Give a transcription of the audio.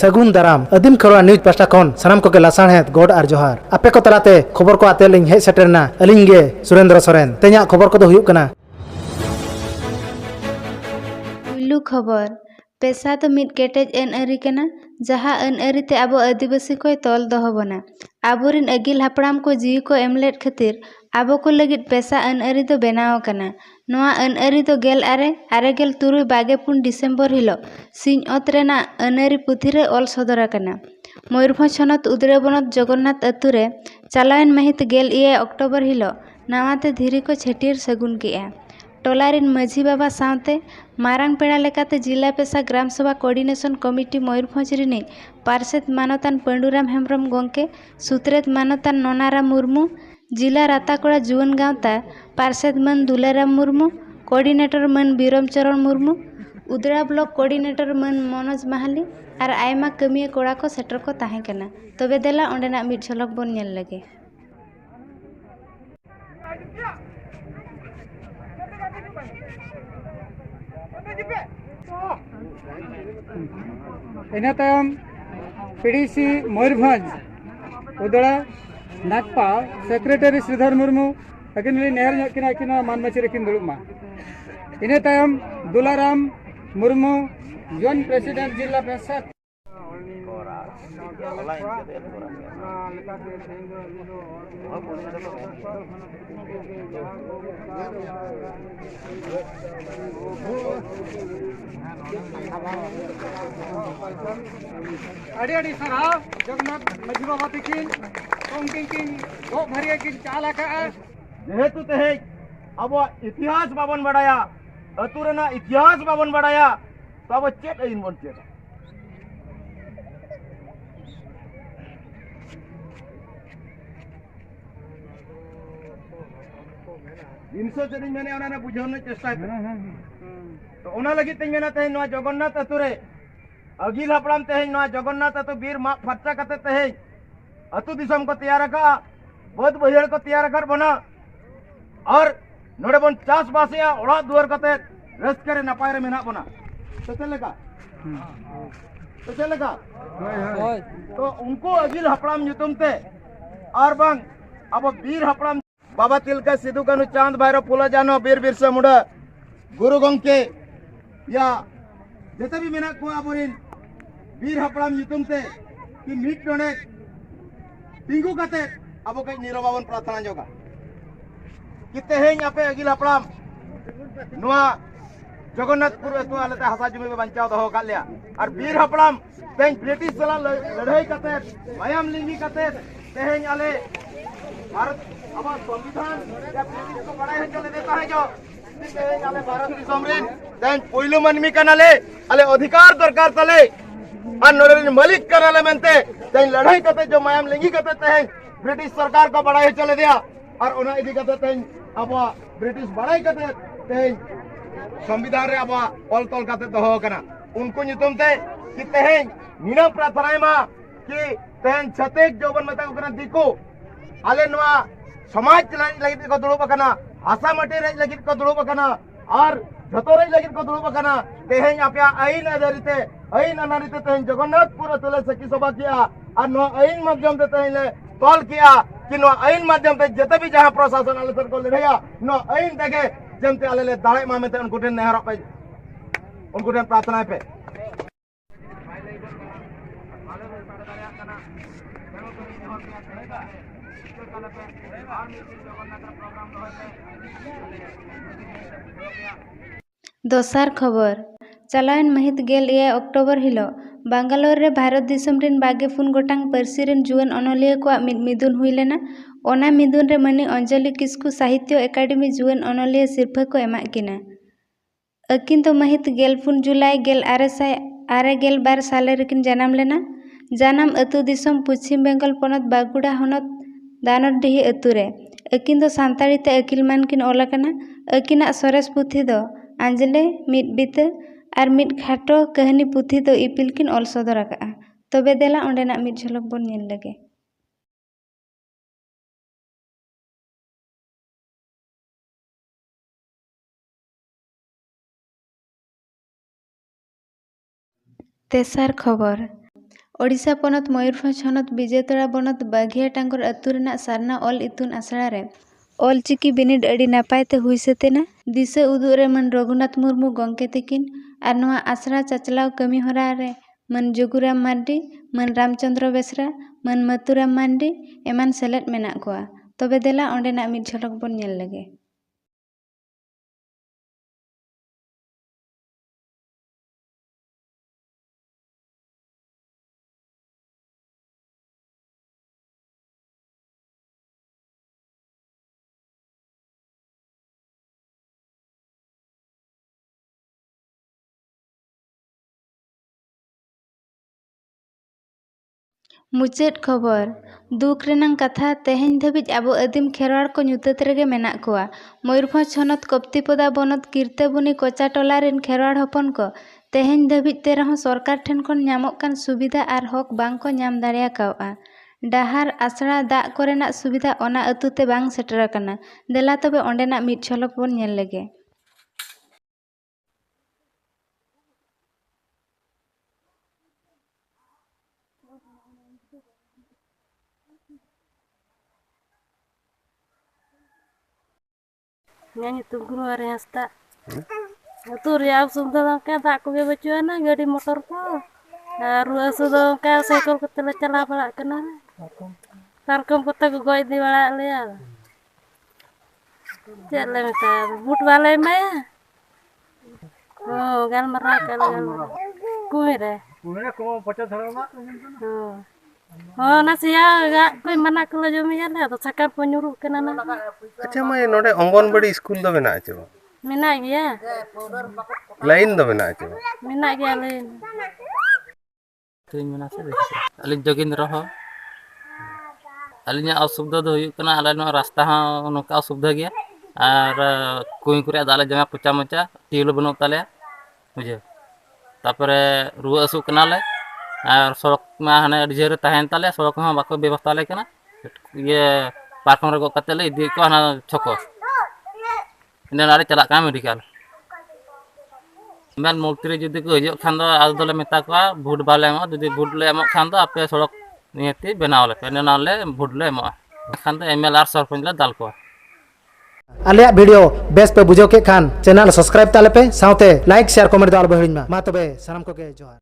सगुन दाराम आदिम Kharwa news pasta खन सानाम को लासाणहेद गोड आर जोहार आपे को तलाते खबर को आते लिंग हेज सेटरना अलिंग गे सुरेंद्र सोरेन तेजा खबर को हुयुग कना पुलु खबर पेशा तो मिट केटेज अन अरी कना जहाँ अन अरी ते आबो आदिवासी को तोल दोहो बना आबोरिन अगिल हापड़ाम को जीवी को एमलेट खातिर आबो को लगित पेशा अन अरी तो बेनाव कना नोआ अन अरी तो गेल आरे गेल तुरुई बागेपुन डिसेम्बर हिलो सिंह अत रेना अन अरी पुथिरे ऑल सदरा कना मयूरभंज हनत उदरे बनत जगन्नाथ अतुरे चालायन महित गेल इए अक्टोबर हिलो नावाते धीरी को छेटियर सगुन किया टोलारिन माझी बाबा सावते मारांग पेड़ा लेकाते जिला पेशा ग्राम सभा कोऑर्डिनेशन कमिटी मयूरभंज रिनी पार्षद मानतान पंडुराम हेम्ब्रम गोंके सुत्रेत मानतान नोनाराम मुर्मू जिला राताकोड़ा जुवन गांवता पार्षद मन दुलाराम मुर्मू कोऑर्डिनेटर मन बीरम चरण मुर्मू उदड़ा ब्लॉक कोऑर्डिनेटर मन मनोज माहाली और आयमा कमिया कोड़ा को सेटर को ताहें कना तबे देला ओंडेना मिट झलक बोन नेल लगे इन तायम पीडीसी मयूरभंज उदड़ा नागपा सेक्रेटरी श्रीधर मुर्मू अकिन नेहर किना मानमची रखिन दुड़ुमा इन तायम दुलाराम मुर्मू जोन प्रेसिडेंट जिला परिषद अड़ी अड़ी सराव जगन्नाथ माझी बाबा तकिन उनकिन गो भरिया किन चाल आका जेहेतु तेहे अब इतिहास बाबन बड़ाया अतुरना इतिहास बाबन बड़ाया तो अब चेत इन बन चेत इनसे जदी मैंने ओना बुझावने चेष्टा तो ओना लगी तेज मेना तेज नवा जगन्नाथ अतुरे अगिल हपड़ाम तेज नवा जगन्नाथ अतु बीर मा फर्चा कते तेज अतु दिसम को तैयार रखा बहुत बहिड़ को तैयार कर बना और नोड़े बन चास बासिया ओड़ा दुआर कते रस्करे नपाय रे मेना बना तो चलेगा तो उनको अगिल हपड़ाम nyutum ते और बंग अब बीर हपड़ाम बाबा तिलका सिदु कानु चांद भैरव फुला जानो बीर बिरसा मुंडा गुरु गंके या जते भी मेना को आबोरिन बीर हपड़ाम nyutum ते कि मिट नोने तिंगु कते अब कई निरवावन प्रार्थना जोगा कि तेहें आपे अगिल हपड़ाम नुआ जगन्नाथपुर तो आलते हसा जमी में बंचाव दो का लिया और बीर हपड़ाम तेज ब्रिटिश सला लड़ाई कते मायाम लिंगी कते तेहें आले भारत अब संविधान या ब्रिटिश को बड़ाई चले देता है जो तेहें आले भारत की समरीन तेज पहिलो मनमी कनाले आले अधिकार दरकार तले और नोरे मालिक कनाले मनते तेज लड़ाई कते जो मायाम लिंगी कते तेहें ब्रिटिश सरकार को बड़ाई चले दिया और उना इदी कते तेज अब ब्रिटिश बड़ाई कते तेज संविधान रे अब ऑल तोल कते दो कना उनको nyutum ते कि तेहें निना प्रार्थना मा कि तेहें छतेक जोबन मता कना दिको आले नवा समाज लगित को दुड़ुब कना आशा मटे रे लगित को दुड़ुब कना और झतो रे लगित को दुड़ुब कना तेहें आपया आईन आधारिते आईन अनारिते तेहें जगन्नाथपुर तुले सखी सभा किया और नो आईन माध्यम ते तेहें ले तोल किया कि नो आईन माध्यम ते जते भी जहां प्रशासन आले सर को लड़ाया नो आईन देखे जमते आले ले दाड़े मामे ते उनको नेहरा पे उनको प्रार्थना पे दोसार खबर चालायन महित गेल इए अक्टोबर हिलो बांगालोर रे भारत दिसम रिन बागेपुन गोटांग पारसी रिन जुआन अनलिया को मिदुन हुई लेना ओना मिदुन रे मनी अंजलि किस्कू साहित्य एकेडमी जुआन अनलिया सिरफा को एमा किना अकिन तो महित गेलपुन जुलाई गेल आरे गेल बार साले रेकिन जनाम लेना जानाम अतु दिसम पश्चिम बंगाल पनत बागुड़ा हनत दानरडीही अतुरे अकिन तो सानताड़ी ते अकिल मान किन ओला कना अकिना सोरेस पुथी दो आंजले मिट बिता और मिट खाटो कहानी पुथी दो इपिल किन ऑल सदर आका तबे देला ओंडेना मिट झलक बोन नेल लगे तेसार खबर ओडिशा पनत मयूरभंज हनत विजयतोड़ा बनत बाघिया टांगर अतु रेनाग सारना ऑल इतुन आसड़ा रे ऑलचिकी बिनिड अड़ी नापायते हुई सतेना दिशा उदुग रे मन रघुनाथ मुर्मू गंके तकिन आर नोआ आसड़ा चचलाव कमी हरा रे मन जोगुराम मार्डी मन रामचंद्र बेसरा मन मथुराम मांडी एमान सेलेद मेनाग कोआ तबे देला ओंडेनाग मिद झलक बन नेल लगे। मुचाद खबर दुख रेनांग कथा तेहें धाबिज आबो आदिम खेरवाड़ को ᱧᱩᱛᱟᱹᱛ रेगे मेनाग कोआ मयूरभंज हनत कप्तिपदा बनत कीर्तबुनी कोचा टोला रेन खेरवाड़ हपन को तेहें धाबिज ते रहो सरकार ठेन खन ᱧᱟᱢᱚᱜ ᱠᱟᱱ सुविधा आर हक बांग को ᱧᱟᱢ दाड़िया कावआ डाहार आसड़ा दाग कोरेनाग सुविधा ओना अतुते बांग सेटर आकाना देला तबे ओंडेनाग मिद झलक बन नेल लेगे। Nyutum guru hari hasta. Itu riau sudah kan tak kubi bacuana gadi motor ko. Ruas sudah kan sekol ketela cala balak kena. Tarkom kota goi di balak lea. Jalan kita but balai maya. Oh gal merah gal kumire. Kumire como pocah tharama. Oh nasi ya gak koi mana kalau jumi ya lah. Sakar penyuruh kena na. अच्छा मैं नोडे anganwadi school दो मेना आचे बा Minat ya. Line दो मेना आचे बा Minat ya lain. तुम मना से अलिन जोगिंद्र हो अलिन असुविधा दो हुई कना अले नो रास्ता हाँ नोका असुविधा गया और कोई कुरे दाले जमा पुचा मचा टील बनो ताले मुझे तापरे रुआ असु कना ले और सड़क में हने डिजर तहन ताले सड़क हाँ बाको व्यवस्था ले कना ये पार्क में कते ले इदी को हना छको इन नारे चला का मेडिकल मैन मुल्ती जुदी को हजो खान दो आदो ले मेता को भोट बाले एमो जुदी भोट ले एमो खान दो आपे सड़क नियति बनाव ले पेने नाले भोट ले एमो खान दो एमएलआर सरपंच ले दाल को आलिया वीडियो बेस पे बुझो के खान चैनल सब्सक्राइब ताले पे साउते लाइक शेयर कमेंट दाल बहिड़िन मा तबे सनम को के जोहार।